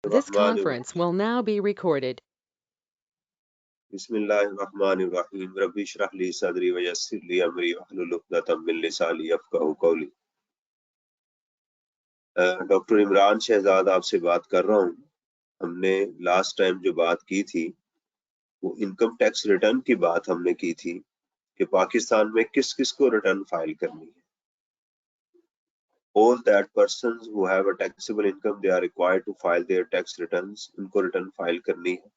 This conference will now be recorded. बिस्मिल्लाहिर्रहमानिर्रहीम rabbi इश्रह ली सदरी व यस्सिर ली अमरी वहलुल उक़दतम मिन लिसानी यफ़क़हू क़ौली। डॉक्टर इमरान शहजाद आपसे बात कर रहा हूँ। हमने लास्ट टाइम जो बात की थी वो इनकम टैक्स रिटर्न की बात हमने की थी कि पाकिस्तान में किस किस को रिटर्न फाइल करनी है। All that persons who have a taxable income, they are required to file their tax returns. उनको रिटर्न फाइल करनी है।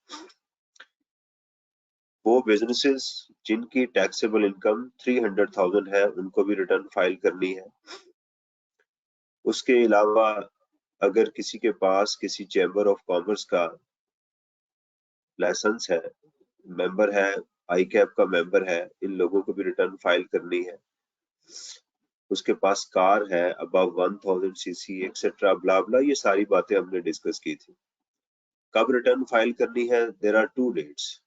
वो बिजनेसेस जिनकी टैक्सेबल इनकम 300,000 है उनको भी रिटर्न फाइल करनी है। उसके अलावा अगर किसी के पास किसी चैम्बर ऑफ कॉमर्स का लाइसेंस है, मेंबर है, आई कैप का मेंबर है, इन लोगों को भी रिटर्न फाइल करनी है। उसके पास कार है अबव 1000 सीसी एक्सेट्रा ब्ला ब्ला, ये सारी बातें हमने डिस्कस की थी। कब रिटर्न फाइल करनी है? There are 2 dates,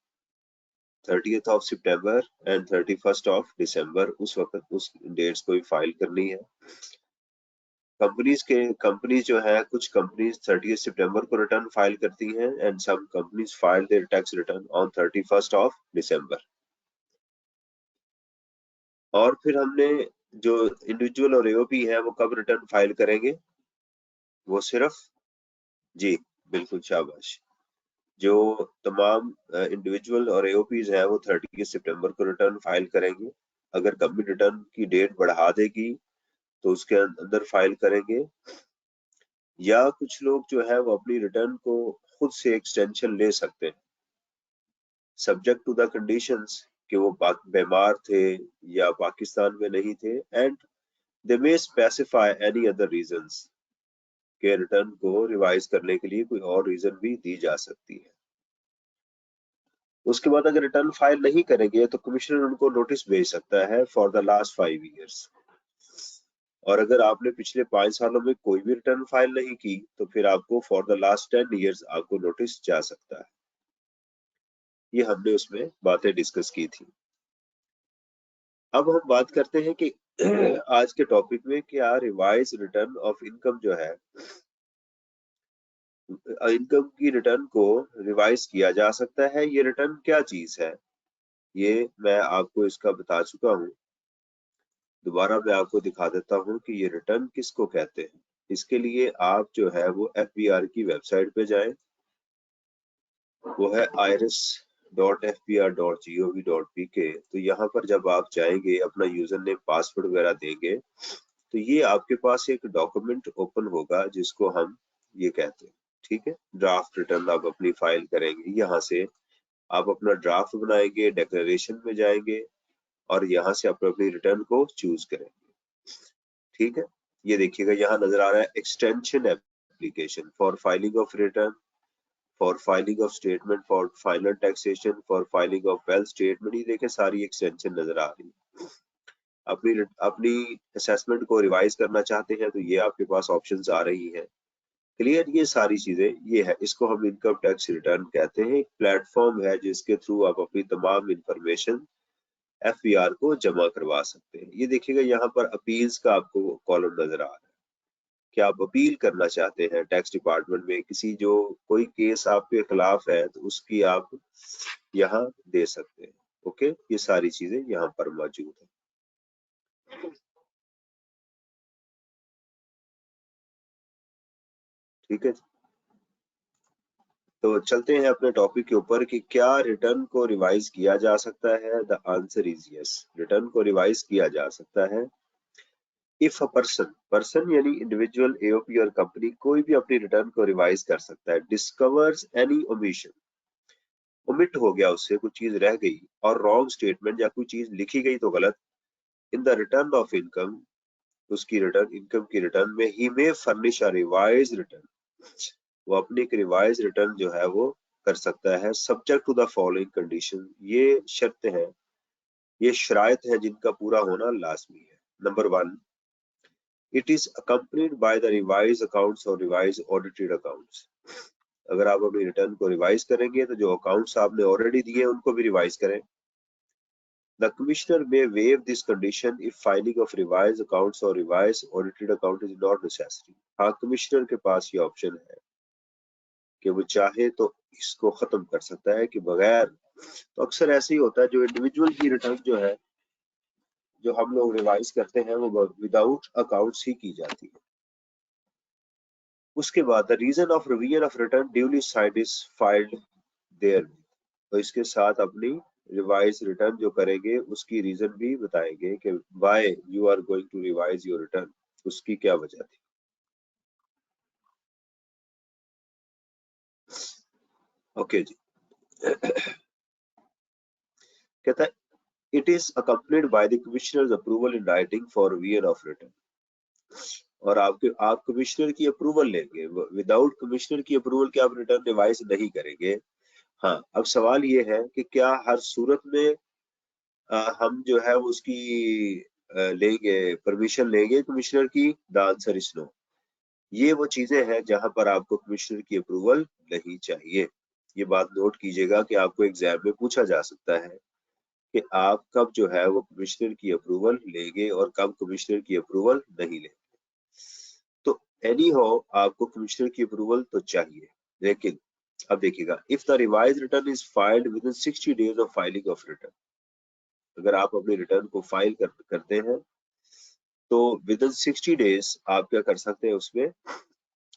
30th of September and 31st of December। उस वक्त उस डेट्स को भी फाइल करनी है। कंपनीज जो है, कुछ कंपनीज 30 सितंबर को रिटर्न फाइल करती हैं and some companies file their tax return on 31st of December। और फिर हमने जो इंडिविजुअल और एओपी है वो कब रिटर्न फाइल करेंगे? वो सिर्फ जी बिल्कुल शाबाश, जो तमाम इंडिविजुअल और एओपीज हैं वो 30 सितंबर को रिटर्न फाइल करेंगे। अगर कंपनी रिटर्न की डेट बढ़ा देगी तो उसके अंदर फाइल करेंगे, या कुछ लोग जो है वो अपनी रिटर्न को खुद से एक्सटेंशन ले सकते हैं, सब्जेक्ट टू द कंडीशंस कि वो बीमार थे या पाकिस्तान में नहीं थे, and they may specify any other reasons के रिटर्न को रिवाइज करने के लिए कोई और रीजन भी दी जा सकती है। उसके बाद अगर रिटर्न फाइल नहीं करेंगे तो कमिश्नर उनको नोटिस भेज सकता है फॉर द लास्ट 5 ईयर्स। और अगर आपने पिछले 5 सालों में कोई भी रिटर्न फाइल नहीं की तो फिर आपको फॉर द लास्ट 10 ईयर्स आपको नोटिस जा सकता है। ये हमने उसमें बातें डिस्कस की थी। अब हम बात करते हैं कि आज के टॉपिक में क्या रिवाइज रिटर्न ऑफ इनकम जो है, इनकम की रिटर्न को रिवाइज किया जा सकता है। ये रिटर्न क्या चीज है, ये मैं आपको इसका बता चुका हूँ। दोबारा मैं आपको दिखा देता हूँ कि ये रिटर्न किसको कहते हैं। इसके लिए आप जो है वो FBR की वेबसाइट पे जाएं, वो है iris.fbr.gov.pk। तो यहाँ पर जब आप जाएंगे, अपना यूजर नेम पासवर्ड वगैरह देंगे, तो ये आपके पास एक डॉक्यूमेंट ओपन होगा जिसको हम ये कहते हैं, ठीक है। ड्राफ्ट रिटर्न आप अपनी फाइल करेंगे, यहाँ से आप अपना ड्राफ्ट बनाएंगे, डिक्लेरेशन में जाएंगे और यहाँ से आप अपनी रिटर्न को चूज करेंगे, ठीक है। ये देखिएगा यहाँ नजर आ रहा है extension application for filing of return, for filing of statement, for final taxation, for filing of wealth statement. ये देखें सारी एक्सटेंशन नजर आ रही है। अपनी असेसमेंट को रिवाइज करना चाहते हैं तो ये आपके पास ऑप्शंस आ रही हैं। क्लियर, ये सारी चीजें ये है, इसको हम इनकम टैक्स रिटर्न कहते हैं। एक प्लेटफॉर्म है जिसके थ्रू आप अपनी तमाम इंफॉर्मेशन FBR को जमा करवा सकते हैं। ये देखिएगा यहाँ पर अपील्स का आपको कॉलम नजर आ रहा है कि आप अपील करना चाहते हैं टैक्स डिपार्टमेंट में, किसी जो कोई केस आपके खिलाफ है तो उसकी आप यहाँ दे सकते हैं। ओके, ये सारी चीजें यहाँ पर मौजूद है। ठीक है, तो चलते हैं अपने टॉपिक के ऊपर कि क्या रिटर्न को रिवाइज किया जा सकता है। The answer is yes, return को रिवाइज किया जा सकता है। इफ अ पर्सन यानी इंडिविजुअल, एओपी और कंपनी कोई भी अपनी रिटर्न को रिवाइज कर सकता है। डिस्कवर्स एनी ओमिशन, ओमिट हो गया, उससे कुछ चीज रह गई, और रॉन्ग स्टेटमेंट या कोई चीज लिखी गई तो गलत, in the return of income, उसकी रिटर्न, इनकम की रिटर्न में, he may furnish a revise return, वो अपनी एक रिवाइज रिटर्न जो है वो कर सकता है। Subject to the following condition, ये शर्त है, ये शराइत है जिनका पूरा होना लाजमी है। Number 1, it is accompanied by the revise accounts और रिवाइज ऑडिटेड अकाउंट्स। अगर आप अपनी रिटर्न को रिवाइज करेंगे तो जो अकाउंट्स आपने ऑलरेडी दिए उनको भी रिवाइज करें। The commissioner may waive this condition if filing of revised accounts or revised audited account is not necessary। हाँ, कमिश्नर के पास ये ऑप्शन है कि वो चाहे तो इसको खत्म कर सकता है कि बगैर। तो अक्सर ऐसे ही होता है, जो इंडिविजुअल की रिटर्न जो है, जो हम लोग रिवाइज करते हैं, वो विदाउट अकाउंट्स ही की जाती है। उसके बाद the reason of revision of return duly signed is filed there. तो इसके साथ अपनी रिवाइज रिटर्न जो करेंगे उसकी रीजन भी बताएंगे कि why you are going to revise your return, उसकी क्या वजह थी। ओके जी। कहता है it is accompanied by the commissioner's approval in writing for revision of return. और आप कमिश्नर की अप्रूवल लेंगे, विदाउट कमिश्नर की अप्रूवल के आप रिटर्न रिवाइज नहीं करेंगे। हाँ, अब सवाल ये है कि क्या हर सूरत में हम जो है उसकी लेंगे, परमिशन लेंगे कमिश्नर की? The answer is no. ये वो चीजें हैं जहां पर आपको कमिश्नर की अप्रूवल नहीं चाहिए। ये बात नोट कीजिएगा कि आपको एग्जाम में पूछा जा सकता है कि आप कब जो है वो कमिश्नर की अप्रूवल लेंगे और कब कमिश्नर की अप्रूवल नहीं लेंगे। तो एनी हो, आपको कमिश्नर की अप्रूवल तो चाहिए। लेकिन अब देखिएगा, if the revise return is filed with in 60 days of filing of return. अगर आप अपने रिटर्न को फाइल करते हैं तो विद इन 60 डेज आप क्या कर सकते हैं, उसमें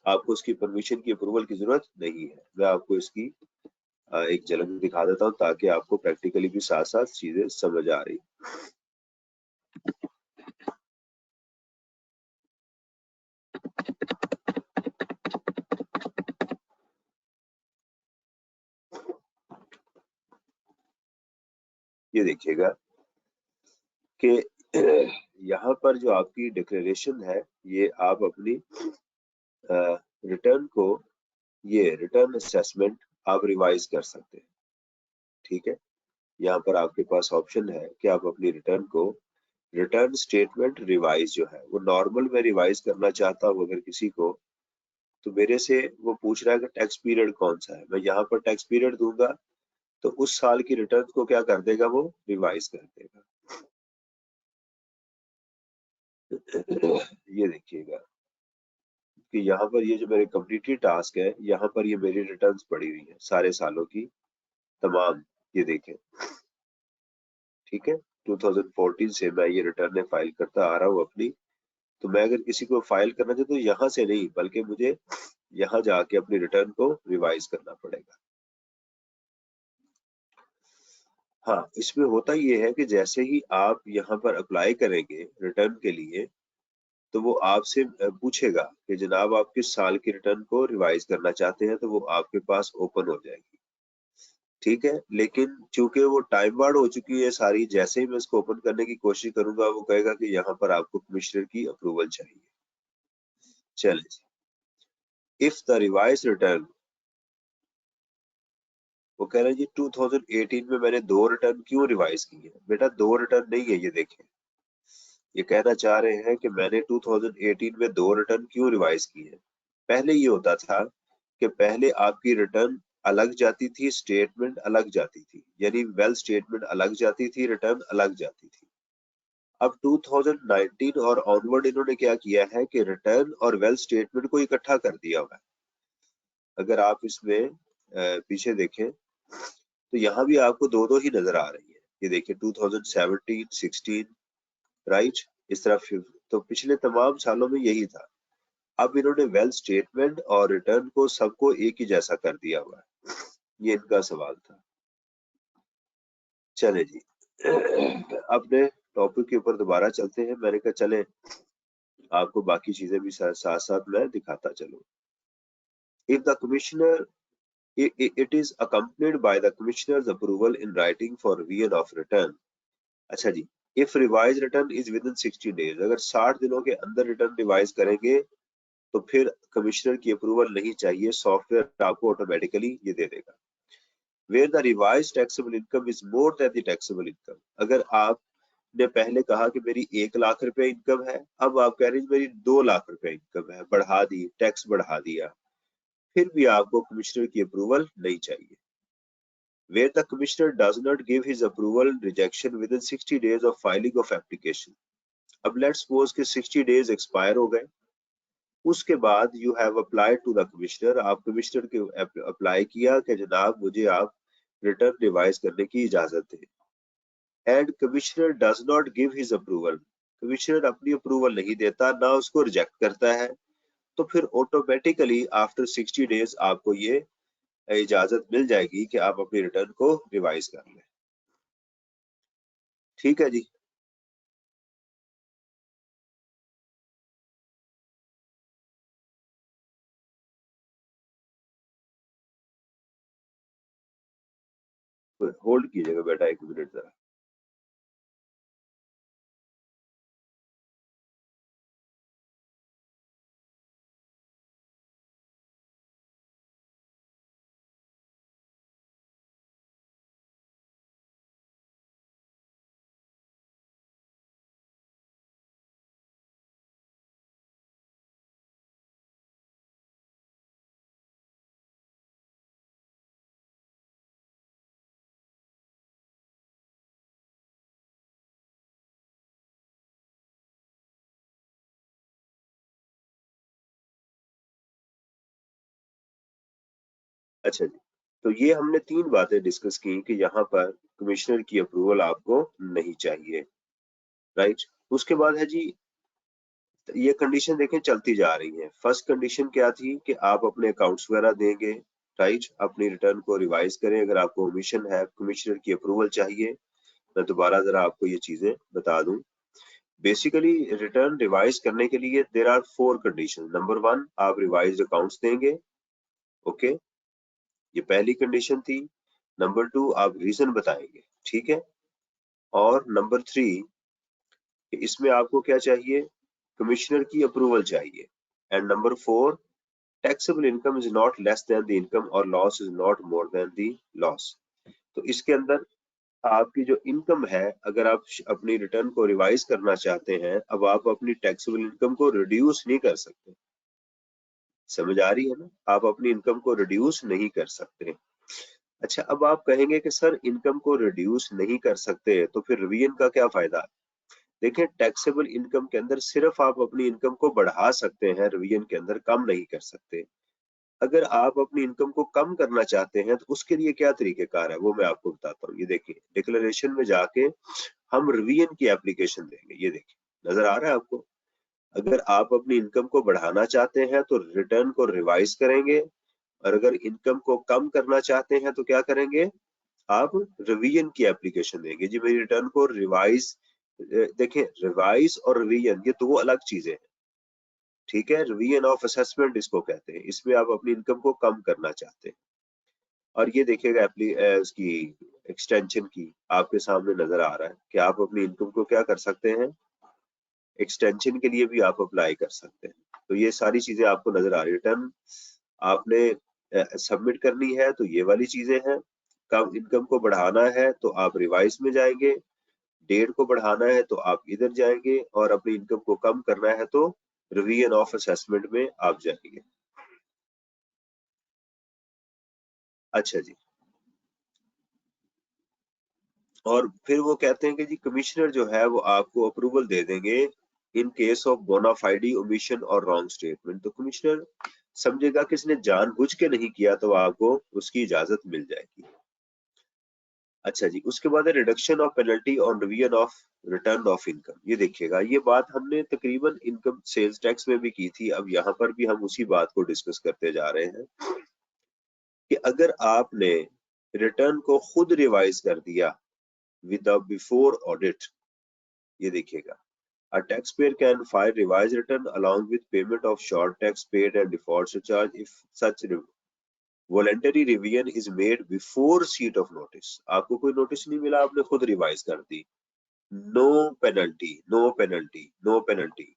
आपको उसकी परमिशन की अप्रूवल की जरूरत नहीं है। मैं आपको इसकी एक झलक दिखा देता हूँ ताकि आपको प्रैक्टिकली भी साथ साथ चीजें समझ आ रही। ये देखिएगा कि यहाँ पर जो आपकी डिक्लेरेशन है, ये आप अपनी रिटर्न को, ये रिटर्न असेसमेंट आप रिवाइज कर सकते हैं। ठीक है, यहाँ पर आपके पास ऑप्शन है कि आप अपनी रिटर्न को, रिटर्न स्टेटमेंट रिवाइज जो है वो नॉर्मल में रिवाइज करना चाहता हूँ अगर किसी को, तो मेरे से वो पूछ रहा है कि टैक्स पीरियड कौन सा है। मैं यहाँ पर टैक्स पीरियड दूंगा तो उस साल की रिटर्न को क्या कर देगा, वो रिवाइज कर देगा। ये देखिएगा कि यहाँ पर ये जो मेरे कंप्लीटेड टास्क है, यहाँ पर ये मेरी रिटर्न्स पड़ी हुई है सारे सालों की तमाम। ये देखें, ठीक है, 2014 से मैं ये रिटर्न फाइल करता आ रहा हूँ अपनी। तो मैं अगर किसी को फाइल करना चाहता तो यहाँ से नहीं, बल्कि मुझे यहाँ जाके अपनी रिटर्न को रिवाइज करना पड़ेगा। हाँ, इसमें होता ये है कि जैसे ही आप यहाँ पर अप्लाई करेंगे रिटर्न के लिए, तो वो आपसे पूछेगा कि जनाब आप किस साल की रिटर्न को रिवाइज करना चाहते हैं, तो वो आपके पास ओपन हो जाएगी। ठीक है, लेकिन चूंकि वो टाइम बार्ड हो चुकी है सारी, जैसे ही मैं इसको ओपन करने की कोशिश करूंगा वो कहेगा कि यहाँ पर आपको कमिश्नर की अप्रूवल चाहिए। चलिए, इफ द रिवाइज रिटर्न, वो कह रहे हैं जी 2018 में मैंने 2 रिटर्न क्यों रिवाइज की है। बेटा 2 रिटर्न नहीं है, ये देखें, ये कहना चाह रहे हैं कि मैंने 2018 में 2 रिटर्न क्यों रिवाइज की है। पहले ये होता था कि पहले आपकी रिटर्न अलग जाती थी, स्टेटमेंट अलग जाती थी, यानी वेल स्टेटमेंट अलग जाती थी, रिटर्न अलग जाती थी। अब 2019 और ऑनवर्ड इन्होंने क्या किया है कि रिटर्न और वेल स्टेटमेंट को इकट्ठा कर दिया हुआ है। अगर आप इसमें पीछे देखें तो यहाँ भी आपको दो दो ही नजर आ रही है। ये देखिए 2017, 16, राइट, इस तरह। तो पिछले तमाम सालों में यही था। अब इन्होंने वेल स्टेटमेंट और रिटर्न को सबको एक ही जैसा कर दिया हुआ है। ये इनका सवाल था। चले जी, अपने टॉपिक के ऊपर दोबारा चलते हैं। मैंने कहा चले आपको बाकी चीजें भी साथ साथ मैं दिखाता चलूं। If the commissioner, it is accompanied by the commissioner's approval in writing for revision of return। अच्छा जी, if revised return is within 60 days, अगर 60 दिनों के अंदर रिटर्न रिवाइज करेंगे तो फिर कमिश्नर की अप्रूवल नहीं चाहिए, सॉफ्टवेयर आपको ऑटोमेटिकली ये दे देगा। Where the revised taxable income is more than the taxable income, अगर आपने पहले कहा कि मेरी 1 लाख रुपए इनकम है, अब आप कह रहे हैं मेरी 2 लाख रुपए इनकम है, बढ़ा दी, टैक्स बढ़ा दिया, फिर भी आपको कमिश्नर की अप्रूवल नहीं चाहिए। Where the commissioner does not give his approval rejection within 60 days of filing of application। अब लेट्स सपोज कि 60 डेज एक्सपायर हो गए उसके बाद you have applied to the commissioner, आप कमिश्नर के अप्लाई किया कि जनाब मुझे आप रिटर्न रिवाइज करने की इजाजत दें। And commissioner does not give his approval, commissioner अपनी अप्रूवल नहीं देता, ना उसको रिजेक्ट करता है, तो फिर ऑटोमेटिकली आफ्टर 60 डेज आपको ये इजाजत मिल जाएगी कि आप अपनी रिटर्न को रिवाइज कर लें। ठीक है जी। होल्ड कीजिएगा बेटा 1 मिनट जरा। अच्छा जी, तो ये हमने 3 बातें डिस्कस की कि यहाँ पर कमिश्नर की अप्रूवल आपको नहीं चाहिए, राइट। उसके बाद है जी, ये कंडीशन देखें चलती जा रही है। फर्स्ट कंडीशन क्या थी कि आप अपने अकाउंट्स वगैरह देंगे, राइट, अपनी रिटर्न को रिवाइज करें अगर आपको ओमिशन है, कमिश्नर की अप्रूवल चाहिए। मैं दोबारा जरा आपको ये चीजें बता दूं। बेसिकली रिटर्न रिवाइज करने के लिए देर आर 4 कंडीशन। नंबर 1, आप रिवाइज अकाउंट्स देंगे, ओके, ये पहली कंडीशन थी। नंबर 2, आप रीजन बताएंगे, ठीक है। और नंबर 3, इसमें आपको क्या चाहिए, कमिश्नर की अप्रूवल चाहिए। And number 4, taxable income is not less than the income or loss is not more than the loss. तो इसके अंदर आपकी जो इनकम है, अगर आप अपनी रिटर्न को रिवाइज करना चाहते हैं, अब आप अपनी टैक्सेबल इनकम को रिड्यूस नहीं कर सकते। समझ आ रही है ना, आप अपनी इनकम को रिड्यूस नहीं कर सकते। अच्छा, अब आप कहेंगे कि सर इनकम को रिड्यूस नहीं कर सकते तो फिर रिवीजन का क्या फायदा। देखिए, टैक्सेबल इनकम के अंदर सिर्फ आप अपनी इनकम को बढ़ा सकते हैं, रिवीजन के अंदर कम नहीं कर सकते। अगर आप अपनी इनकम को कम करना चाहते हैं तो उसके लिए क्या तरीकेकार है वो मैं आपको बताता हूँ। ये देखिए, डिक्लेरेशन में जाके हम रिवीजन की एप्लीकेशन देंगे। ये देखिए, नजर आ रहा है आपको। अगर आप अपनी इनकम को बढ़ाना चाहते हैं तो रिटर्न को रिवाइज करेंगे, और अगर इनकम को कम करना चाहते हैं तो क्या करेंगे, आप रिवीजन की एप्लीकेशन देंगे। जी, मेरी रिटर्न को रिवाइज, देखें, रिवाइज और रिवीजन ये 2 अलग चीजें हैं, ठीक है। रिवीजन ऑफ असेसमेंट इसको कहते हैं, इसमें आप अपनी इनकम को कम करना चाहते हैं। और ये देखिएगा उसकी एक्सटेंशन की आपके सामने नजर आ रहा है कि आप अपनी इनकम को क्या कर सकते हैं, एक्सटेंशन के लिए भी आप अप्लाई कर सकते हैं। तो ये सारी चीजें आपको नजर आ रही है। रिटर्न आपने सबमिट करनी है तो ये वाली चीजें हैं। कम इनकम को बढ़ाना है तो आप रिवाइज में जाएंगे, डेट को बढ़ाना है तो आप इधर जाएंगे, और अपनी इनकम को कम करना है तो रिवीजन ऑफ असेसमेंट में आप जाएंगे। अच्छा जी, और फिर वो कहते हैं कि जी कमिश्नर जो है वो आपको अप्रूवल दे देंगे इन केस ऑफ बोनाफाइडी ओमिशन और रॉन्ग स्टेटमेंट। तो कमिश्नर समझेगा कि इसने जानबूझ के नहीं किया तो आपको उसकी इजाजत मिल जाएगी। अच्छा जी, उसके बाद है reduction of penalty on revision of return of income. ये देखिएगा, ये बात हमने तकरीबन इनकम सेल्स टैक्स में भी की थी, अब यहाँ पर भी हम उसी बात को डिस्कस करते जा रहे हैं कि अगर आपने रिटर्न को खुद रिवाइज कर दिया विद बिफोर ऑडिट, ये देखिएगा, a taxpayer can file revised return along with payment of short tax paid and default surcharge if such voluntary revision is made before receipt of notice। आपको कोई notice नहीं मिला, आपने खुद रिवाइज कर दी, no penalty, no penalty, no penalty.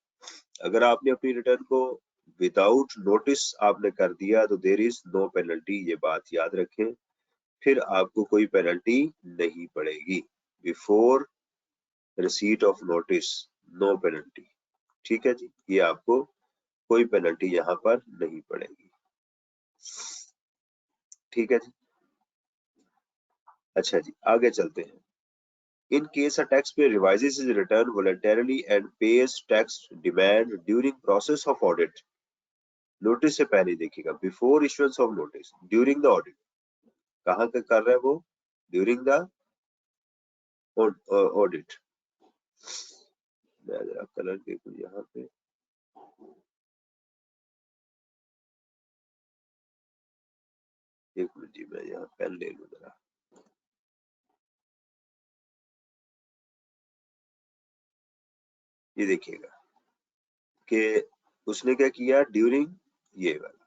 अगर आपने अपनी रिटर्न को विदाउट नोटिस आपने कर दिया तो देर इज नो पेनल्टी, ये बात याद रखें। फिर आपको कोई पेनल्टी नहीं पड़ेगी। Before receipt of notice, no penalty. ठीक है जी, ये आपको कोई पेनल्टी यहाँ पर नहीं पड़ेगी। ठीक है जी। अच्छा जी, आगे चलते हैं। In case a taxpayer revises his return voluntarily and pays tax demand during process of audit, notice से पहले देखिएगा, before issuance of notice, during the audit, कहाँ का कर रहा है वो, ड्यूरिंग द ऑडिट। मैं जरा कलर देखूं यहाँ पे, एक मिनट जी, मैं यहाँ पेन ले लूं जरा। ये देखिएगा कि उसने क्या किया ड्यूरिंग, ये वाला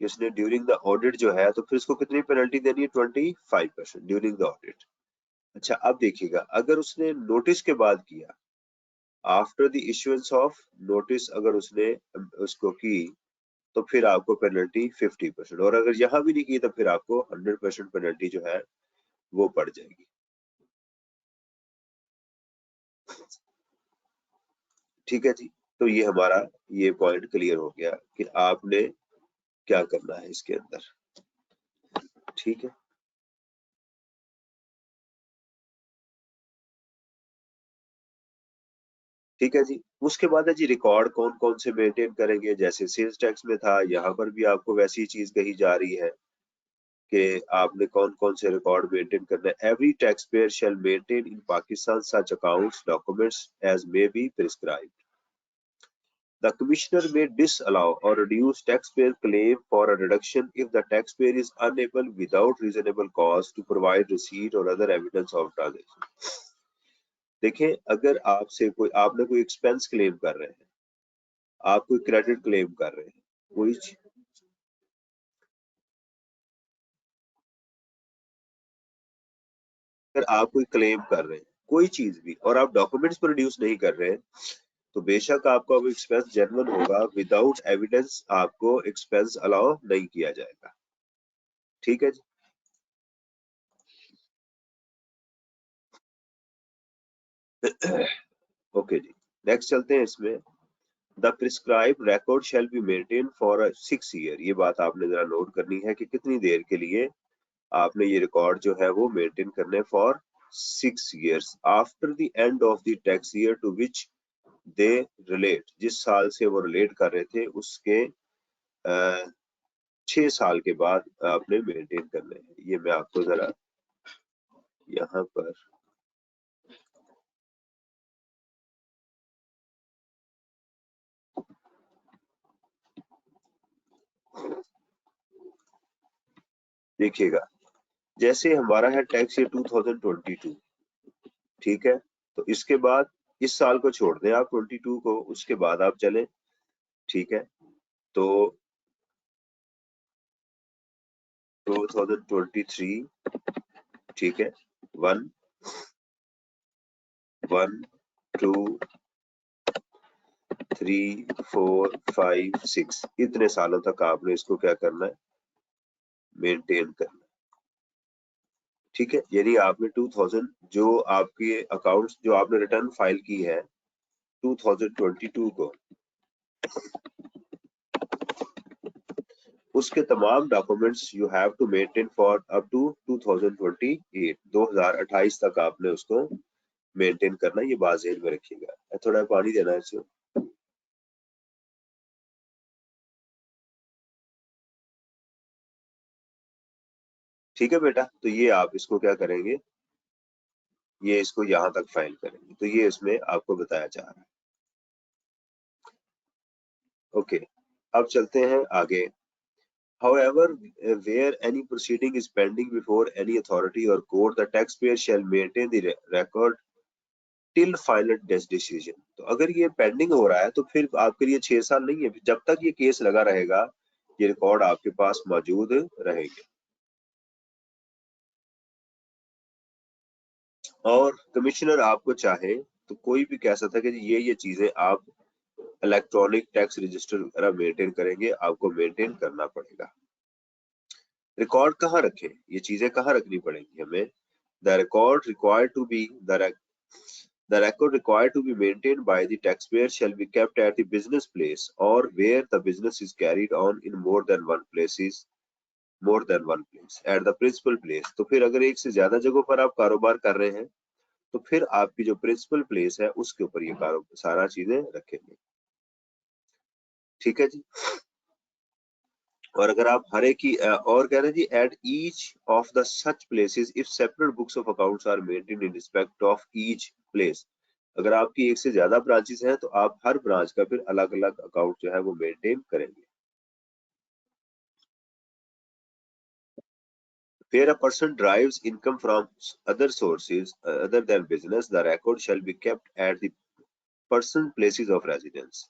कि उसने ड्यूरिंग द ऑडिट जो है, तो फिर उसको कितनी पेनल्टी देनी है, 25% ड्यूरिंग द ऑडिट। अच्छा अब देखिएगा, अगर उसने नोटिस के बाद किया, after the issuance of notice अगर उसने उसको की, तो फिर आपको पेनल्टी 50%, और अगर यहाँ भी नहीं की तो फिर आपको 100% पेनल्टी जो है वो पड़ जाएगी। ठीक है जी, तो ये हमारा ये पॉइंट क्लियर हो गया कि आपने क्या करना है इसके अंदर। ठीक है, ठीक है जी। उसके बाद है जी रिकॉर्ड कौन कौन से मेंटेन करेंगे, जैसे सेल्स टैक्स में था, यहाँ पर भी आपको वैसी चीज कही जा रही है कि आपने कौन कौन से रिकॉर्ड मेंटेन करना है। Every tax payer shall maintain in Pakistan such accounts documents as may be prescribed. The commissioner may disallow or reduce taxpayer claim for a reduction if the taxpayer is unable without reasonable cause to provide receipt or other evidence of transaction। देखें, अगर आपसे कोई, आपने कोई expense claim कर रहे हैं, आप कोई क्रेडिट क्लेम कर रहे हैं, कोई अगर आप कोई क्लेम कर रहे हैं कोई चीज भी, और आप डॉक्यूमेंट्स प्रोड्यूस नहीं कर रहे हैं, तो बेशक आपका वो एक्सपेंस जेन्युइन होगा, विदाउट एविडेंस आपको एक्सपेंस अलाउ नहीं किया जाएगा। ठीक है जी, ओके जी। नेक्स्ट चलते हैं इसमें, the prescribe record shall be maintain for 6 year. ये बात आपने जरा नोट करनी है कि कितनी देर के लिए आपने ये रिकॉर्ड जो है वो मेंटेन करने for 6 years after the end of the tax year to which they relate. जिस साल से वो रिलेट कर रहे थे उसके 6 साल के बाद आपने मेंटेन करने हैं। ये मैं आपको जरा यहाँ पर देखिएगा, जैसे हमारा है टैक्स ईयर 2022, ठीक है, तो इसके बाद इस साल को छोड़ दें आप 22 को, उसके बाद आप चलें। ठीक है, तो 2023, ठीक है, 1 1 2 3 4 5 6, इतने सालों तक आपने इसको क्या करना है, मेंटेन करना है। ठीक है, यानी आपने 2000 जो आपके अकाउंट्स जो आपने रिटर्न फाइल की है 2022 को, उसके तमाम documents you have to maintain for up to 2028, 2028 तक आपने उसको मेंटेन करना। ये बात ज़हन में रखिएगा। थोड़ा पानी देना है इसको। ठीक है बेटा, तो ये आप इसको क्या करेंगे, ये इसको यहाँ तक फाइल करेंगे, तो ये इसमें आपको बताया जा रहा है। ओके, अब चलते हैं आगे। However, where any proceeding is pending before any authority or court, the taxpayer shall maintain the record till final decision। तो अगर ये पेंडिंग हो रहा है तो फिर आपके लिए 6 साल नहीं है, जब तक ये केस लगा रहेगा ये रिकॉर्ड आपके पास मौजूद रहेंगे। और कमिश्नर आपको चाहे तो कोई भी कह सकता है कि ये चीजें आप इलेक्ट्रॉनिक टैक्स रजिस्टर वगैरह मेंटेन करेंगे, आपको मेंटेन करना पड़ेगा। रिकॉर्ड कहाँ रखें, ये चीजें कहाँ रखनी पड़ेंगी हमें। The record required to be the record required to be maintained by the taxpayer shall be kept at the business place or where the business is carried on in more than one place at the principal place। तो फिर अगर एक से ज्यादा जगहों पर आप कारोबार कर रहे हैं तो फिर आपकी जो प्रिंसिपल प्लेस है उसके ऊपर ये सारा चीजें रखेंगे। ठीक है जी। और अगर आप हर एक की और कह रहे हैं जी, at each of the such places if separate books of accounts are maintained in respect of each place, अगर आपकी एक से ज्यादा ब्रांचेस हैं तो आप हर ब्रांच का फिर अलग अलग अकाउंट जो है वो मेंटेन करेंगे। Where a person derives income from other sources other than business, the record shall be kept at the person places of residence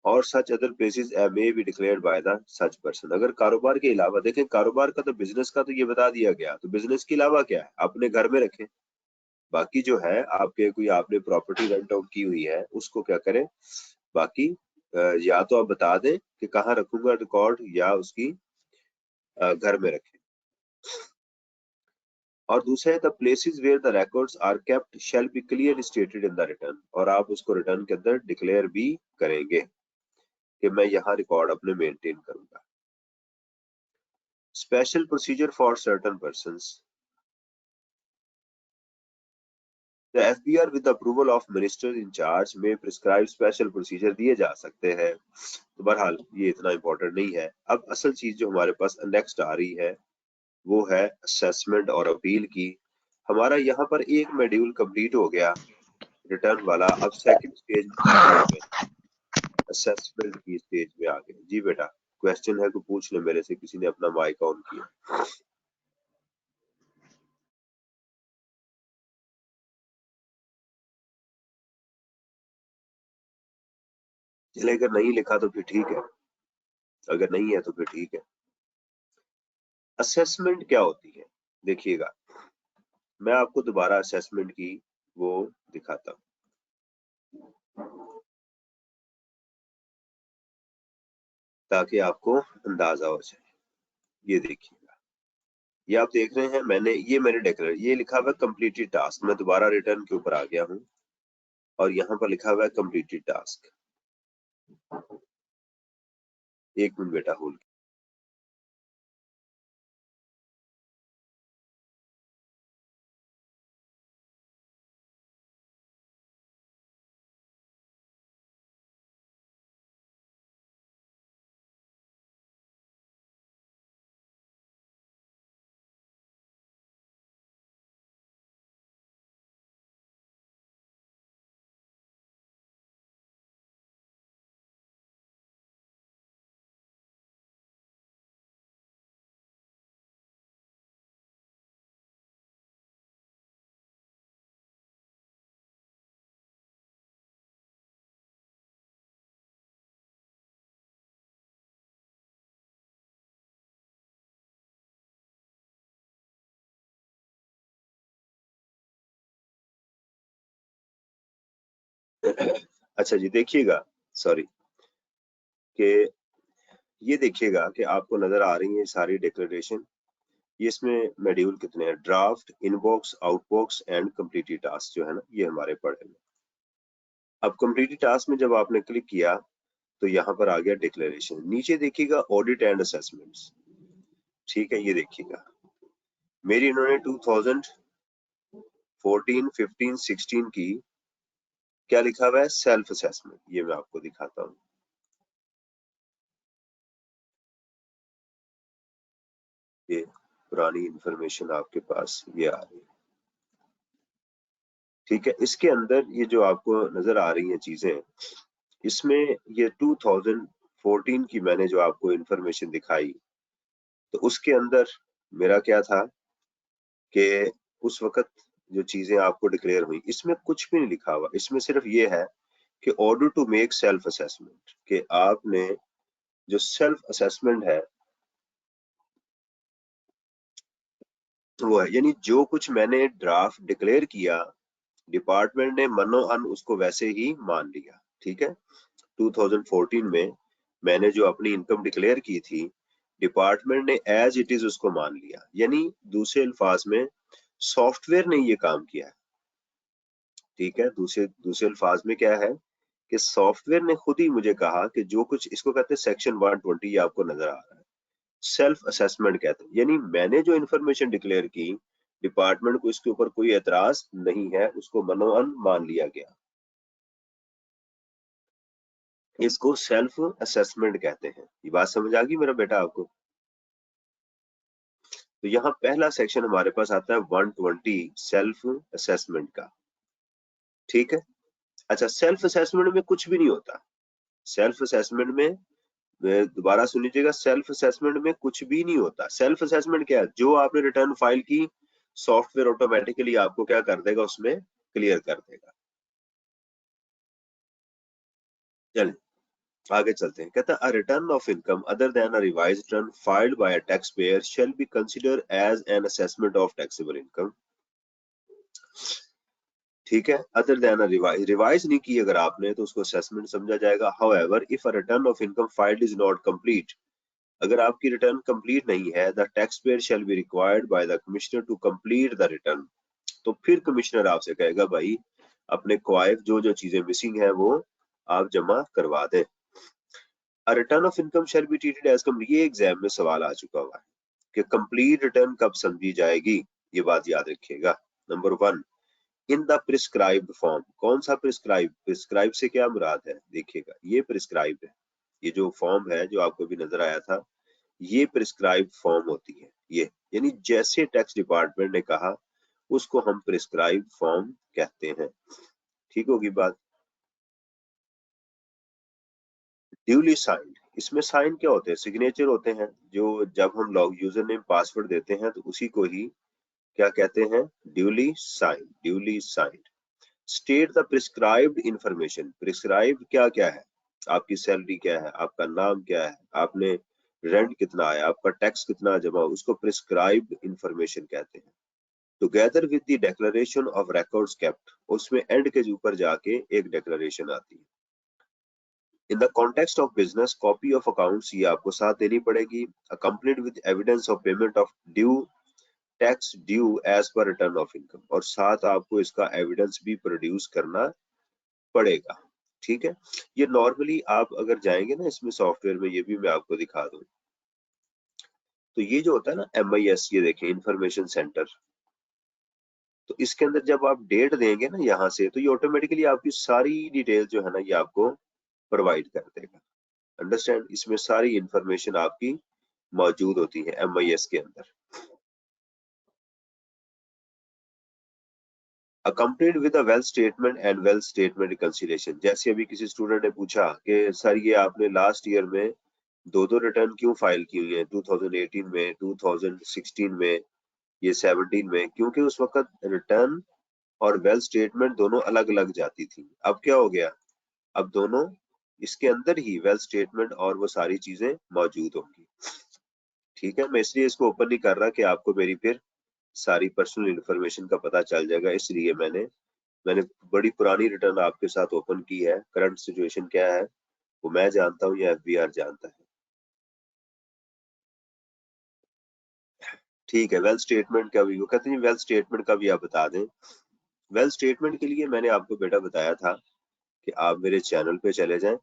और such other places may be declared by the such person। अगर कारोबार के अलावा, देखें कारोबार का तो business का तो ये बता दिया गया, तो बिजनेस के अलावा क्या है अपने घर में रखें। बाकी जो है आपके कोई आपने प्रॉपर्टी रेंट आउट की हुई है उसको क्या करें, बाकी या तो आप बता दें कि कहाँ रखूंगा रिकॉर्ड, या उसकी घर में रखें। और दूसरा है the places where the records are kept shall be clearly stated in the return, और आप उसको रिटर्न के अंदर डिक्लेयर भी करेंगे कि मैं यहाँ रिकॉर्ड अपने मेंटेन करूंगा। Special procedure for certain persons, the FBR with approval of minister in charge में प्रिस्क्राइब स्पेशल प्रोसीजर दिए जा सकते हैं। तो बहरहाल ये इतना इंपॉर्टेंट नहीं है। अब असल चीज जो हमारे पास नेक्स्ट आ रही है वो है असेसमेंट और अपील की। हमारा यहाँ पर एक मॉड्यूल कंप्लीट हो गया रिटर्न वाला, अब सेकंड स्टेज दाखिल हो गए, असेसमेंट की स्टेज में आ गए। जी बेटा क्वेश्चन है तो पूछ ले मेरे से, किसी ने अपना माइक ऑन किया। चले अगर नहीं लिखा तो फिर ठीक है, अगर नहीं है तो फिर ठीक है। असेसमेंट क्या होती है, देखिएगा मैं आपको दोबारा असेसमेंट की वो दिखाता हूँ ताकि आपको अंदाजा हो जाए। ये देखिएगा, ये आप देख रहे हैं मैंने डिक्लेयर ये लिखा हुआ है कंप्लीटेड टास्क। मैं दोबारा रिटर्न के ऊपर आ गया हूँ और यहाँ पर लिखा हुआ है कंप्लीटेड टास्क। एक मिनट बेटा होल्ड। अच्छा जी देखिएगा, सॉरी कि ये देखिएगा कि आपको नजर आ रही है सारी डिक्लेरेशन। ये इसमें मॉड्यूल कितने हैं, draft, inbox, outbox and completed task जो है ना ये हमारे पढ़े हैं। अब कंप्लीटेड टास्क में जब आपने क्लिक किया तो यहाँ पर आ गया डिक्लेरेशन। नीचे देखिएगा ऑडिट एंड असेसमेंट्स, ठीक है। ये देखिएगा मेरी इन्होंने 2014, 15, 16 की क्या लिखा हुआ है, सेल्फ असेसमेंट। ये मैं आपको दिखाता हूँ। ये पुरानी इंफॉर्मेशन आपके पास ये आ रही है, ठीक है। इसके अंदर ये जो आपको नजर आ रही हैं चीजें, इसमें ये 2014 की मैंने जो आपको इंफॉर्मेशन दिखाई, तो उसके अंदर मेरा क्या था कि उस वक्त जो चीजें आपको डिक्लेयर हुई इसमें कुछ भी नहीं लिखा हुआ। इसमें सिर्फ ये है कि order to make self assessment, कि आपने जो सेल्फ असेसमेंट है वो है, यानी जो कुछ मैंने ड्राफ्ट डिक्लेयर किया डिपार्टमेंट ने मनो अन उसको वैसे ही मान लिया, ठीक है। 2014 में मैंने जो अपनी इनकम डिक्लेयर की थी डिपार्टमेंट ने एज इट इज उसको मान लिया। यानी दूसरे अल्फाज में सॉफ्टवेयर ने ये काम किया है, ठीक है। दूसरे दूसरे अल्फाज में क्या है कि सॉफ्टवेयर ने खुद ही मुझे कहा कि जो कुछ इसको कहते हैं सेक्शन 120, ये आपको नजर आ रहा है, सेल्फ असेसमेंट कहते हैं। यानी मैंने जो इन्फॉर्मेशन डिक्लेयर की डिपार्टमेंट को इसके ऊपर कोई एतराज नहीं है, उसको मनोअन मान लिया गया। इसको सेल्फ असेसमेंट कहते हैं। ये बात समझ आ गई मेरा बेटा आपको? तो यहाँ पहला सेक्शन हमारे पास आता है 120 सेल्फ असेसमेंट का। ठीक है, अच्छा सेल्फ असेसमेंट में कुछ भी नहीं होता। सेल्फ असेसमेंट में दोबारा सुन लीजिएगा, सेल्फ असेसमेंट में कुछ भी नहीं होता। सेल्फ असेसमेंट क्या है? जो आपने रिटर्न फाइल की, सॉफ्टवेयर ऑटोमेटिकली आपको क्या कर देगा, उसमें क्लियर कर देगा। चलिए आगे चलते हैं। कहता है a return of income other than a revised return filed by a tax payer shall be considered as an assessment of taxable income. ठीक है, अदर देन रिवाइज नहीं की अगर आपने तो उसको असेसमेंट समझा जाएगा। However if a return of income filed is not complete, अगर आपकी रिटर्न कंप्लीट नहीं है, the tax payer shall be required by the commissioner to complete the return. तो फिर कमिश्नर आपसे कहेगा भाई अपने क्वाइफ जो जो चीजें मिसिंग है वो आप जमा करवा दें। A return of income shall be treated as complete, ये एग्जाम में सवाल आ चुका हुआ है कि कंप्लीट रिटर्न कब समझी जाएगी। ये बात याद रखिएगा। Number 1, in the prescribed form. कौन सा प्रिस्क्राइब? प्रिस्क्राइब से क्या मुराद है? देखिएगा ये प्रिस्क्राइब है, ये जो फॉर्म है जो आपको भी नजर आया था, ये प्रिस्क्राइब फॉर्म होती है। ये यानी जैसे टैक्स डिपार्टमेंट ने कहा उसको हम प्रिस्क्राइब फॉर्म कहते हैं। ठीक होगी बात? ड्यूली साइंड, इसमें साइन क्या होते हैं? सिग्नेचर होते हैं। जो जब हम लॉग यूजर नेम पासवर्ड देते हैं तो उसी को ही क्या कहते हैं? Duly signed, duly signed. State the prescribed information. Prescribe क्या क्या है? आपकी सैलरी क्या है, आपका नाम क्या है, आपने रेंट कितना आया, आपका टैक्स कितना जमा, उसको प्रिस्क्राइब्ड इंफॉर्मेशन कहते हैं। Together with the declaration of records kept, उसमें एंड के ऊपर जाके एक डिक्लेरेशन आती है। In the context of business copy of accounts, ये आपको साथ देनी पड़ेगी। Accompanied with evidence of payment of due tax due as per return of income, और साथ आपको इसका एविडेंस भी प्रोड्यूस करना पड़ेगा। ठीक है, ये नॉर्मली आप अगर जाएंगे ना इसमें सॉफ्टवेयर में, ये भी मैं आपको दिखा दूं, तो ये जो होता है ना MIS, ये देखें इंफॉर्मेशन सेंटर, तो इसके अंदर जब आप डेट देंगे ना यहाँ से, तो ये ऑटोमेटिकली आपकी सारी डिटेल जो है ना ये आपको प्रोवाइड कर देगा। अंडरस्टैंड? इसमें सारी इंफॉर्मेशन आपकी मौजूद होती है MIS के अंदर। Accompanied with a well statement and well statement reconciliation. जैसे अभी किसी स्टूडेंट ने पूछा कि सर ये आपने लास्ट ईयर में दो दो रिटर्न क्यों फाइल की हुई है, 2018 में, 2016 में, ये 17 में, क्योंकि उस वक्त रिटर्न और वेल स्टेटमेंट दोनों अलग अलग जाती थी। अब क्या हो गया? अब दोनों इसके अंदर ही वेल स्टेटमेंट और वो सारी चीजें मौजूद होंगी। ठीक है, मैं इसलिए इसको ओपन नहीं कर रहा कि आपको मेरी फिर सारी पर्सनल इंफॉर्मेशन का पता चल जाएगा, इसलिए मैंने मैंने बड़ी पुरानी रिटर्न आपके साथ ओपन की है। करंट सिचुएशन क्या है वो मैं जानता हूँ या FBR जानता है। ठीक है, वेल स्टेटमेंट का भी वो कहते हैं, वेल स्टेटमेंट का भी आप बता दें। वेल स्टेटमेंट के लिए मैंने आपको बेटा बताया था कि आप मेरे चैनल पे चले जाएं,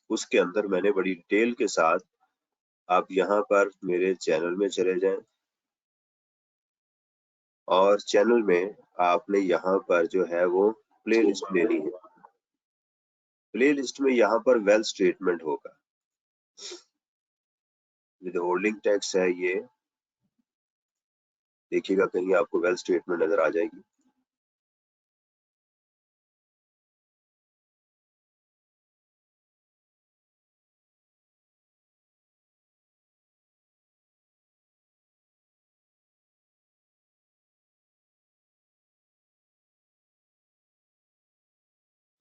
उसके अंदर मैंने बड़ी डिटेल के साथ, आप यहाँ पर मेरे चैनल में चले जाएं और चैनल में आपने यहाँ पर जो है वो प्ले लिस्ट लेनी है। प्ले लिस्ट में यहाँ पर वेल स्टेटमेंट होगा, विद होल्डिंग टैक्स है ये, देखिएगा कहीं आपको वेल स्टेटमेंट नजर आ जाएगी।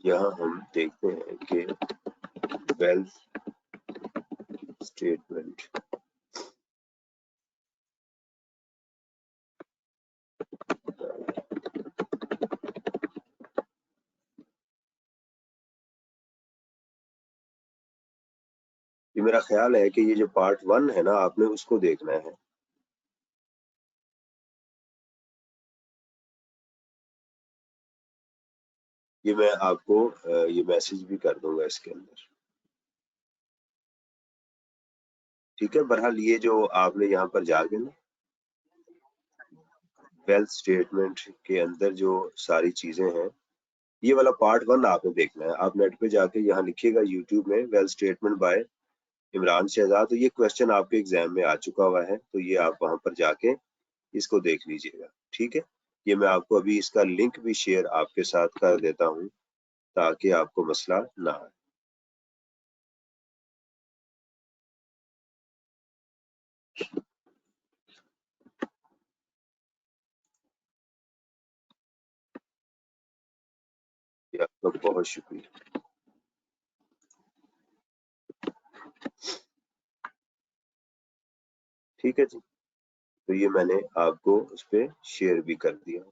यहाँ हम देखते हैं कि वेल स्टेटमेंट, ये मेरा ख्याल है कि ये जो पार्ट 1 है ना आपने उसको देखना है। ये मैं आपको ये मैसेज भी कर दूंगा इसके अंदर। ठीक है, बहरहाल ये जो आपने यहाँ पर जाके ना वेल स्टेटमेंट के अंदर जो सारी चीजें हैं ये वाला पार्ट 1 आपने देखना है। आप नेट पे जाके यहाँ लिखिएगा यूट्यूब में well statement by Imran Shahzad, तो ये क्वेश्चन आपके एग्जाम में आ चुका हुआ है, तो ये आप वहां पर जाके इसको देख लीजिएगा। ठीक है, ये मैं आपको अभी इसका लिंक भी शेयर आपके साथ कर देता हूँ ताकि आपको मसला ना आए। आपका बहुत शुक्रिया। ठीक है जी, तो ये मैंने आपको उस पर शेयर भी कर दिया।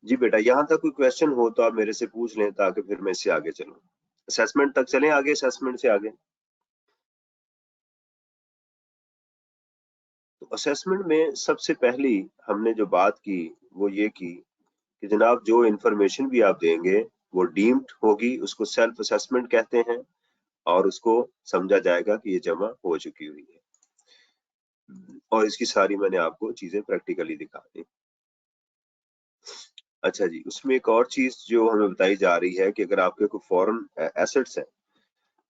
जी बेटा, यहाँ तक कोई क्वेश्चन हो तो आप मेरे से पूछ लें ताकि फिर मैं इससे आगे चलूँ। असेसमेंट तक चलें आगे, असेसमेंट से आगे। तो असेसमेंट में सबसे पहली हमने जो बात की वो ये की कि जनाब जो इंफॉर्मेशन भी आप देंगे वो डीम्ड होगी, उसको सेल्फ असेसमेंट कहते हैं, और उसको समझा जाएगा कि ये जमा हो चुकी हुई है। और इसकी सारी मैंने आपको चीजें प्रैक्टिकली दिखा दी। अच्छा जी, उसमें एक और चीज जो हमें बताई जा रही है कि अगर आपके कोई फॉरेन एसेट्स हैं,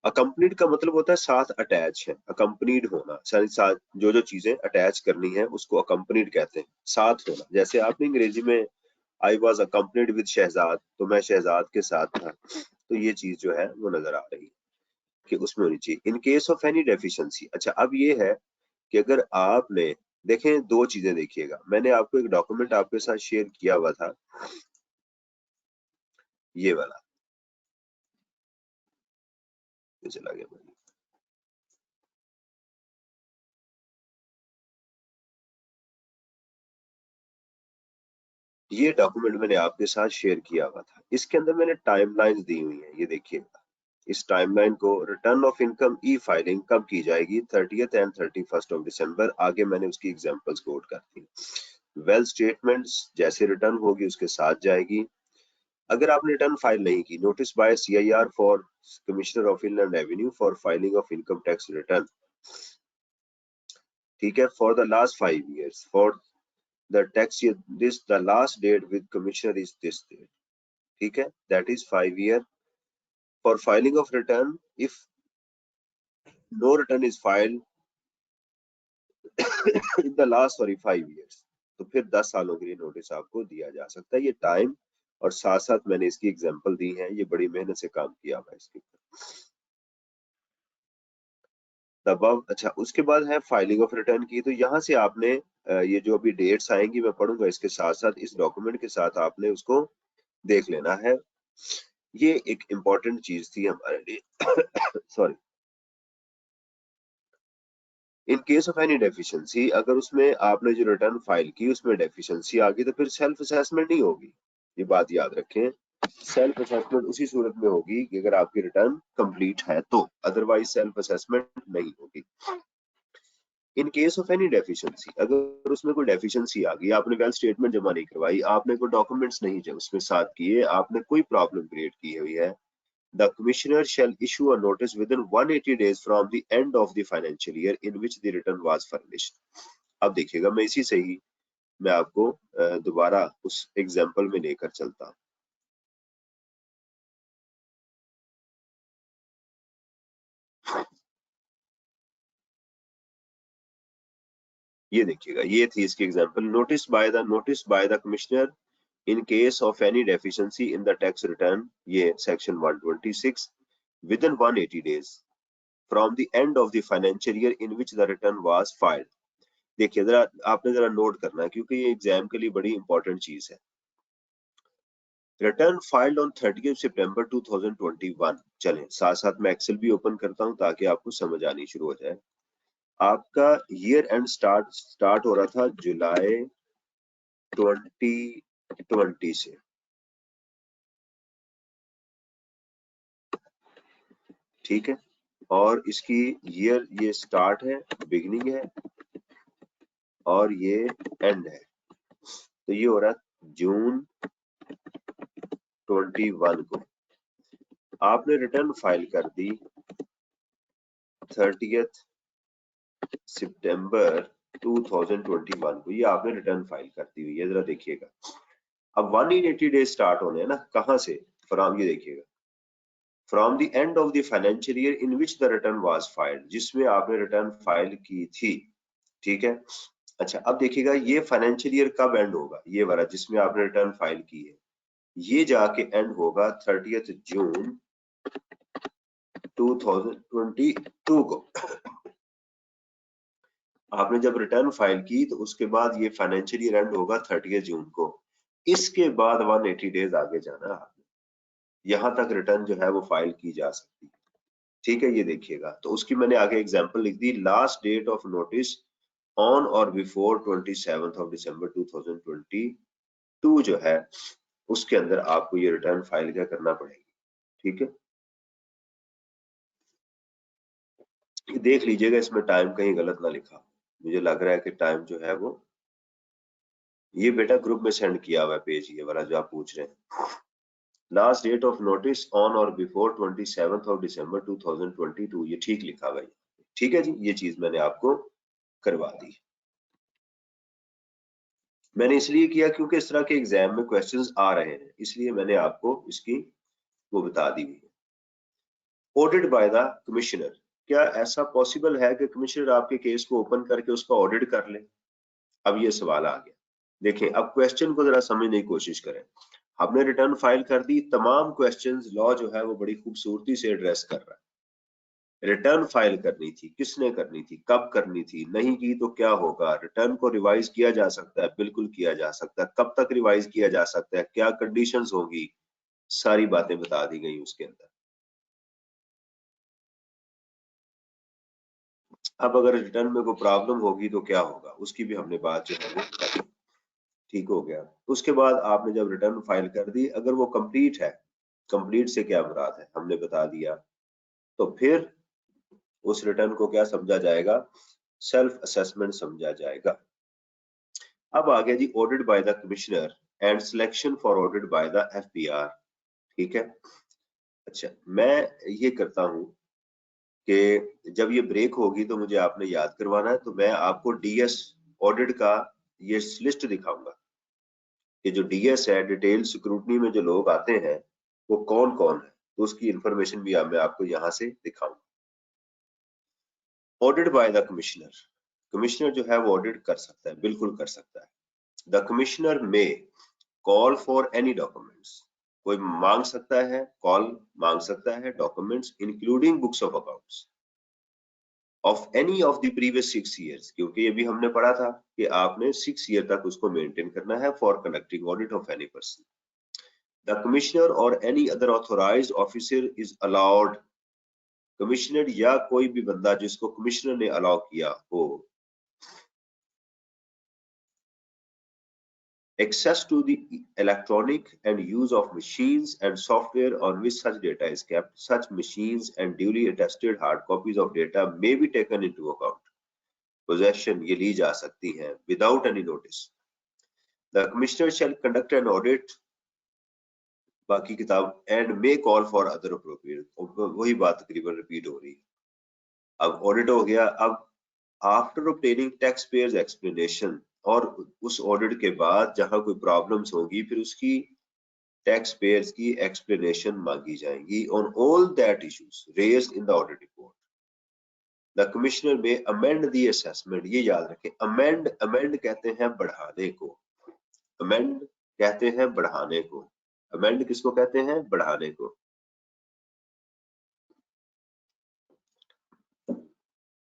अकम्पनीड का मतलब होता है साथ अटैच है, अकम्पनीड होना, साथ जो जो चीजें अटैच करनी है उसको अकम्पनीड कहते हैं, साथ होना। जैसे आपने अंग्रेजी में I was accompanied with Shahzad, तो मैं शहजाद के साथ था, तो ये चीज जो है वो नजर आ रही है कि उसमें होनी चाहिए। इन केस ऑफ एनी डेफिशिएंसी, अच्छा अब ये है कि अगर आपने देखें, दो चीजें देखिएगा, मैंने आपको एक डॉक्यूमेंट आपके साथ शेयर किया हुआ था, ये वाला, ये चला गया भाई। ये डॉक्यूमेंट मैंने आपके साथ शेयर किया हुआ था, इसके अंदर मैंने टाइमलाइंस दी हुई है, ये देखिएगा। इस टाइमलाइन को, return of income E filing कब की जाएगी, 30th and 31st of December, आगे मैंने उसकी एग्जांपल्स कोट कर दी। वेल स्टेटमेंट्स जैसे रिटर्न होगी उसके साथ जाएगी। अगर आपने रिटर्न फाइल नहीं की, notice by CIR for commissioner of inland revenue for filing of income tax return, ठीक है, for the last 5 years, for the tax year this the last date with commissioner is this date, ठीक है, that is 5 year। For filing of return, if no return is filed in the last 5 years, तो फिर 10 सालों के लिए notice आपको दिया जा सकता है। ये टाइम और साथ साथ मैंने इसकी एग्जांपल दी है, ये बड़ी मेहनत से काम किया हुआ है इसके ऊपर दबाव। अच्छा, उसके बाद है फाइलिंग ऑफ रिटर्न की, तो यहाँ से आपने ये जो अभी डेट्स आएंगी मैं पढ़ूंगा, इसके साथ साथ इस डॉक्यूमेंट के साथ आपने उसको देख लेना है। ये एक इम्पॉर्टेंट चीज थी हमारे लिए sorry. In case of any deficiency, अगर उसमें आपने जो रिटर्न फाइल की उसमें डेफिशिएंसी आ गई तो फिर सेल्फ असेसमेंट नहीं होगी, ये बात याद रखें। सेल्फ असेसमेंट उसी सूरत में होगी कि अगर आपकी रिटर्न कंप्लीट है तो, अदरवाइज सेल्फ असेसमेंट नहीं होगी। इन केस ऑफ एनी डेफिशिएंसी, अगर उसमें कोई डेफिशिएंसी आ गई, आपने वेल स्टेटमेंट जमा नहीं करवाई, आपने कोई डॉक्यूमेंट्स नहीं जब उसमें साथ किए, आपने कोई प्रॉब्लम क्रिएट की हुई है, the commissioner shall issue a notice within 180 days from the end of the financial year in which the return was furnished। अब देखिएगा, मैं इसी से ही मैं आपको दोबारा उस एग्जांपल में लेकर चलता हूँ। ये देखिएगा, ये थी इसकी example, notice by the commissioner in case of any deficiency in the tax return, ये section 126, within 180 days from the end of the financial year in which the return was filed. देखिए जरा, आपने जरा note करना है क्योंकि ये exam के लिए बड़ी इंपॉर्टेंट चीज है। रिटर्न फाइल्ड ऑन 30 सितंबर 2021। चलें साथ साथ मैं एक्सेल भी ओपन करता हूं ताकि आपको समझ आनी शुरू हो जाए। आपका ईयर एंड स्टार्ट हो रहा था जुलाई 2020 से, ठीक है, और इसकी ईयर ये स्टार्ट है, बिगिनिंग है, और ये एंड है। तो ये हो रहा है जून 21 को आपने रिटर्न फाइल कर दी 30 सितंबर 2021 को, ये आपने रिटर्न फाइल कर दी हुई है। जरा देखिएगा, अब 180 डेज स्टार्ट होने हैं ना, कहां से? फ्रॉम, ये देखिएगा, from the end of the financial year in which the return was filed, जिसमें आपने रिटर्न फाइल की थी, ठीक है। अच्छा, अब देखिएगा ये फाइनेंशियल ईयर कब एंड होगा, ये वाला जिसमें आपने रिटर्न फाइल की है, ये जाके एंड होगा 30 जून 2022 को। आपने जब रिटर्न फाइल की तो उसके बाद ये फाइनेंशियल ईयर एंड होगा 30 जून को। इसके बाद 180 डेज आगे जाना है आपने, यहां तक रिटर्न जो है वो फाइल की जा सकती है, ठीक है। ये देखिएगा, तो उसकी मैंने आगे एग्जांपल लिख दी, last date of notice on और बिफोर 27 दिसंबर 2022 जो है उसके अंदर आपको ये रिटर्न फाइल क्या करना पड़ेगी, ठीक है। देख लीजिएगा इसमें टाइम कहीं गलत ना लिखा, मुझे लग रहा है कि टाइम जो है वो, ये बेटा ग्रुप में सेंड किया हुआ है पेज, ये वाला जो आप पूछ रहे हैं, last date of notice on और बिफोर 27 दिसंबर 2022, ये ठीक लिखा हुआ है, ठीक है जी। ये चीज मैंने आपको करवा दी। मैंने इसलिए किया क्योंकि इस तरह के एग्जाम में क्वेश्चंस आ रहे हैं, इसलिए मैंने आपको इसकी वो बता दी हुई है। ऑडिट बाय द कमिश्नर, क्या ऐसा पॉसिबल है कि कमिश्नर आपके केस को ओपन करके उसका ऑडिट कर ले? अब ये सवाल आ गया। देखिए, अब क्वेश्चन को जरा समझने की कोशिश करें। हमने रिटर्न फाइल कर दी, तमाम क्वेश्चंस लॉ जो है वो बड़ी खूबसूरती से एड्रेस कर रहा है। रिटर्न फाइल करनी थी, किसने करनी थी, कब करनी थी, नहीं की तो क्या होगा, रिटर्न को रिवाइज किया जा सकता है, बिल्कुल किया जा सकता है, कब तक रिवाइज किया जा सकता है, क्या कंडीशंस होंगी, सारी बातें बता दी गई उसके अंदर। अब अगर रिटर्न में कोई प्रॉब्लम होगी तो क्या होगा, उसकी भी हमने बात जो है वो, ठीक हो गया। उसके बाद आपने जब रिटर्न फाइल कर दी, अगर वो कंप्लीट है, कंप्लीट से क्या मुराद है हमने बता दिया, तो फिर उस रिटर्न को क्या समझा जाएगा, सेल्फ असेसमेंट समझा जाएगा। अब आ गया जी audit by the commissioner and selection for audit by the FPR, ठीक है। अच्छा, मैं ये करता हूं कि जब ये ब्रेक होगी तो मुझे आपने याद करवाना है, तो मैं आपको डीएस ऑडिट का ये लिस्ट दिखाऊंगा कि जो डीएस है, डिटेल स्क्रूटनी में जो लोग आते हैं वो कौन कौन है, तो उसकी इंफॉर्मेशन भी मैं आपको यहाँ से दिखाऊंगा। Audit by the commissioner, commissioner जो है वो ऑडिट कर सकता है, बिल्कुल कर सकता है। द कमिश्नर में कॉल फॉर एनी डॉक्यूमेंट्स, कोई मांग सकता है, कॉल मांग सकता है documents including books of accounts of any of the previous 6 years, क्योंकि ये भी हमने पढ़ा था कि आपने 6 ईयर तक उसको मेंटेन करना है for conducting audit of any person. The commissioner or any other authorised officer is allowed, commissioner या कोई भी बंदा जिसको कमिश्नर ने अलाउ किया हो, access to the electronic and use of machines and software on which such data is kept. Such machines and duly attested hard copies of data may be taken into account. Possession ये ली जा सकती हैं without any notice. The commissioner shall conduct an audit, बाकी किताब, and may call for other appropriate, वही बात तकरीबन repeat हो रही है। अब ऑडिट हो गया, अब after obtaining tax payers explanation, और उस ऑडिट के बाद जहां कोई प्रॉब्लम्स होगी फिर उसकी टैक्स पेयर्स की एक्सप्लेनेशन मांगी जाएंगी on all that issues raised in the audit report. The commissioner में अमेंड द असेसमेंट, ये याद रखें, अमेंड, अमेंड कहते हैं बढ़ाने को, अमेंड कहते हैं बढ़ाने को, अमेंड किसको कहते हैं, बढ़ाने को।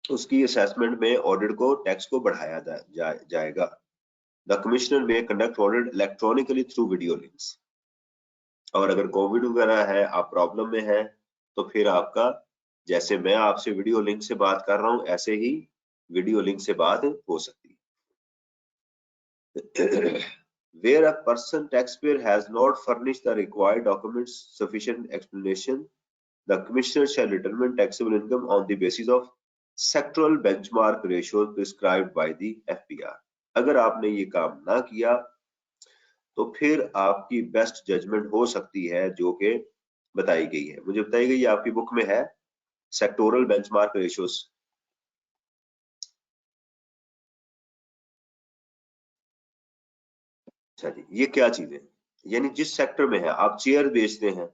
उसकी असेसमेंट में ऑडिट को, टैक्स को बढ़ाया जाएगा। द कमिश्नर में conduct audit electronically through video links, और अगर कोविड वगैरह है, आप प्रॉब्लम में है, तो फिर आपका, जैसे मैं आपसे वीडियो लिंक से बात कर रहा हूं, ऐसे ही वीडियो लिंक से बात हो सकती है। Where a person taxpayer has not furnished the required documents sufficient explanation, the commissioner shall determine taxable income on the basis of sectoral benchmark ratios prescribed by the FPR. अगर आपने ये काम ना किया तो फिर आपकी बेस्ट जजमेंट हो सकती है जो कि बताई गई है, मुझे बताई गई, आपकी बुक में है सेक्टोरल बेंचमार्क रेशियोज। अच्छा जी, ये क्या चीज है? यानी जिस सेक्टर में है, आप चेयर बेचते हैं,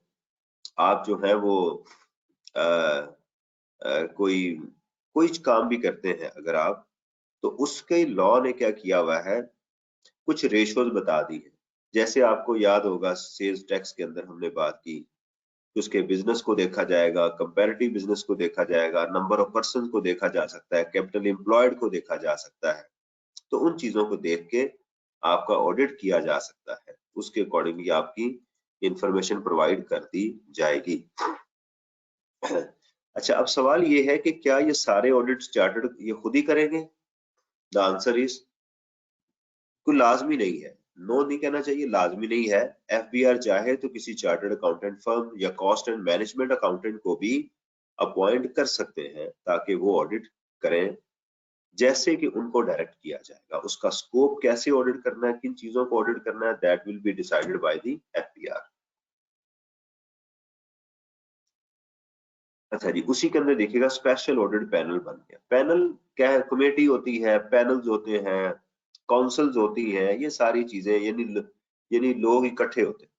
आप जो है वो आ, कोई कोई काम भी करते हैं अगर आप, तो उसके लॉ ने क्या किया हुआ है, कुछ रेशियोज बता दी है। जैसे आपको याद होगा सेल्स टैक्स के अंदर हमने बात की, उसके बिजनेस को देखा जाएगा, कंपैरेटिव बिजनेस को देखा जाएगा, नंबर ऑफ पर्सन को देखा जा सकता है, कैपिटल एम्प्लॉयड को देखा जा सकता है। तो उन चीजों को देख के आपका ऑडिट किया जा सकता है, उसके अकॉर्डिंगली आपकी इंफॉर्मेशन प्रोवाइड कर दी जाएगी। अच्छा, अब सवाल ये है कि क्या ये सारे ऑडिट चार्टर्ड ये खुद ही करेंगे? द आंसर इज, कोई लाजमी नहीं है, नो नहीं कहना चाहिए, लाजमी नहीं है। एफबीआर चाहे तो किसी चार्टर्ड अकाउंटेंट फर्म या कॉस्ट एंड मैनेजमेंट अकाउंटेंट को भी अपॉइंट कर सकते हैं ताकि वो ऑडिट करें, जैसे कि उनको डायरेक्ट किया जाएगा। उसका स्कोप कैसे ऑडिट करना है, किन चीजों को ऑडिट करना है, that will be decided by the FBR. अच्छा जी, उसी के अंदर देखिएगा स्पेशल ऑडिट पैनल बन गया। पैनल क्या है? कमेटी होती है, पैनल्स होते हैं, काउंसिल्स होती हैं, ये सारी चीजें, यानी लोग इकट्ठे होते हैं।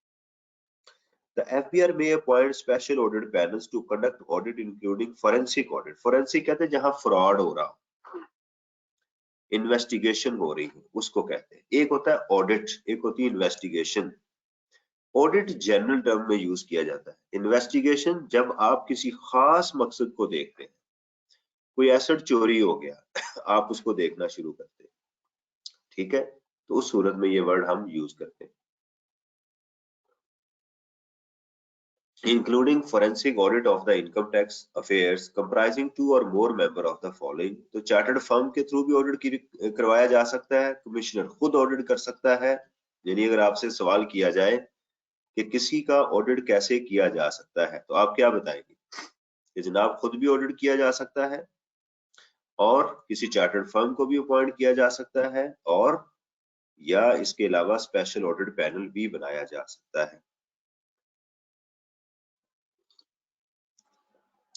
The FBR may appoint special audit panels to conduct audit including forensic audit. Forensic कहते हैं जहां फ्रॉड हो रहा हो, इन्वेस्टिगेशन हो रही है, उसको कहते हैं। एक होता है ऑडिट, एक होती है इन्वेस्टिगेशन। ऑडिट जनरल टर्म में यूज किया जाता है। इन्वेस्टिगेशन जब आप किसी खास मकसद को देखते हैं, कोई एसेट चोरी हो गया, आप उसको देखना शुरू करते हैं, ठीक है, तो उस सूरत में ये वर्ड हम यूज करते हैं। Including forensic audit of the income tax affairs comprising 2 or more member of the following। तो चार्टर्ड फर्म के थ्रू भी ऑडिट करवाया जा सकता है, कमिश्नर खुद ऑडिट कर सकता है। यानी अगर आपसे सवाल किया जाए कि किसी का ऑडिट कैसे किया जा सकता है, तो आप क्या बताएंगे? कि जनाब खुद भी ऑडिट किया जा सकता है, और किसी चार्टर्ड फर्म को भी अपॉइंट किया जा सकता है, और या इसके अलावा स्पेशल ऑडिट पैनल भी बनाया जा सकता है।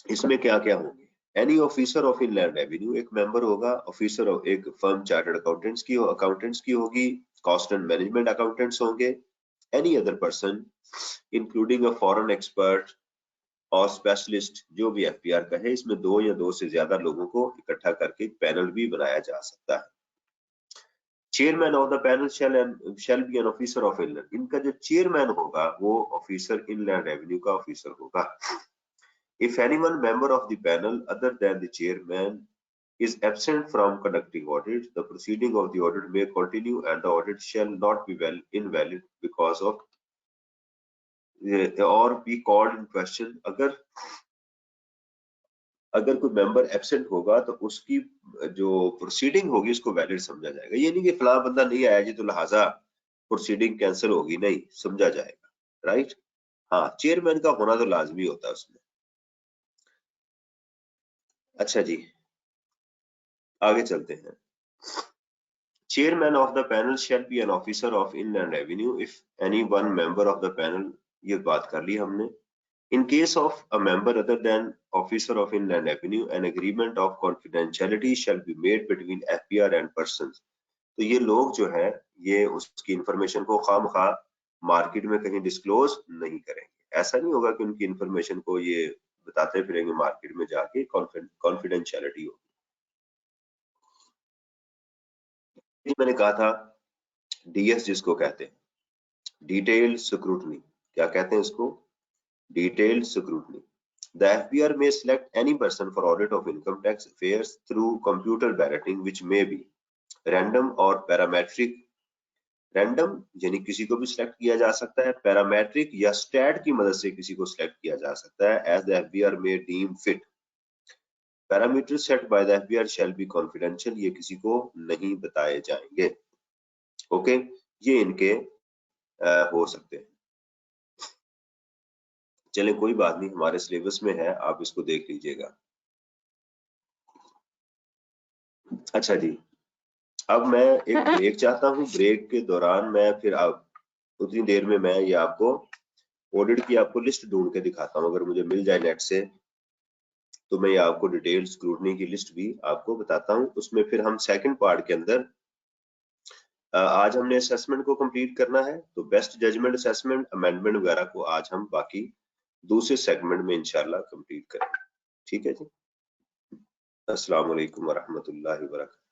इसमें क्या क्या होंगे? Any officer of inland revenue एक मेंबर होगा, ऑफिसर ऑफ एक फर्म चार्टर्ड अकाउंटेंट्स की होगी, कॉस्ट एंड मैनेजमेंट अकाउंटेंट्स होंगे, any other person including a foreign expert और स्पेशलिस्ट, जो भी एफपीआर का है, इसमें 2 या 2 से ज्यादा लोगों को इकट्ठा करके पैनल भी बनाया जा सकता है। Chairman of the panel shall be an officer of inland. इनका जो चेयरमैन होगा वो ऑफिसर इनलैंड रेवेन्यू का ऑफिसर होगा। If any one member of the panel other than the chairman is absent from conducting audit, the proceeding of the audit may continue and the audit shall not be invalid because of or be called in question। अगर कोई member absent होगा तो उसकी जो proceeding होगी उसको valid समझा जाएगा। ये नहीं कि फला बंदा नहीं आया जी तो लिहाजा प्रोसीडिंग कैंसिल होगी, नहीं, समझा जाएगा, राइट। हाँ, चेयरमैन का होना तो लाजमी होता है उसमें। अच्छा जी, आगे चलते हैं। Chairman of the panel shall be an officer of Inland Revenue if any one member of the panel, ये बात कर ली हमने। In case of a member other than officer of Inland Revenue, an agreement of confidentiality shall be made between FPR and persons। तो ये लोग जो है ये उसकी इंफॉर्मेशन को खामखा मार्केट में कहीं डिस्क्लोज नहीं करेंगे। ऐसा नहीं होगा कि उनकी इंफॉर्मेशन को ये बताते फिरेंगे मार्केट में जाके, कॉन्फिडेंशियलिटी होगी। मैंने कहा था डीएस जिसको कहते हैं, डिटेल्ड स्क्रूटनी, क्या कहते हैं इसको? Detailed scrutiny. The FBR may select any person for audit of income tax affairs through computer balloting, which may be random or parametric random यानी किसी को भी सिलेक्ट किया जा सकता है, पैरामेट्रिक या स्टैट की मदद से किसी को सिलेक्ट किया जा सकता है, as the FBR may deem fit. Parameter set by the FBR shall be confidential, ये किसी को नहीं बताए जाएंगे। ओके, ये इनके हो सकते हैं। चले कोई बात नहीं, हमारे सिलेबस में है, आप इसको देख लीजिएगा। अच्छा जी, अब मैं एक ब्रेक चाहता हूँ, ब्रेक के दौरान मैं फिर अब उतनी देर में मैं ये आपको ऑडिट की आपको लिस्ट ढूंढ के दिखाता हूँ, अगर मुझे मिल जाए नेट से तो मैं ये आपको डिटेल स्क्रूटनी की लिस्ट भी आपको बताता हूँ। उसमें फिर हम सेकंड पार्ट के अंदर आज हमने असेसमेंट को कंप्लीट करना है, तो बेस्ट जजमेंट असेसमेंट अमेंडमेंट वगैरह को आज हम बाकी दूसरे सेगमेंट में इंशाल्लाह कंप्लीट करेंगे। ठीक है जी, अस्सलाम वालेकुम वरहमतुल्लाहि वबरकातुहू।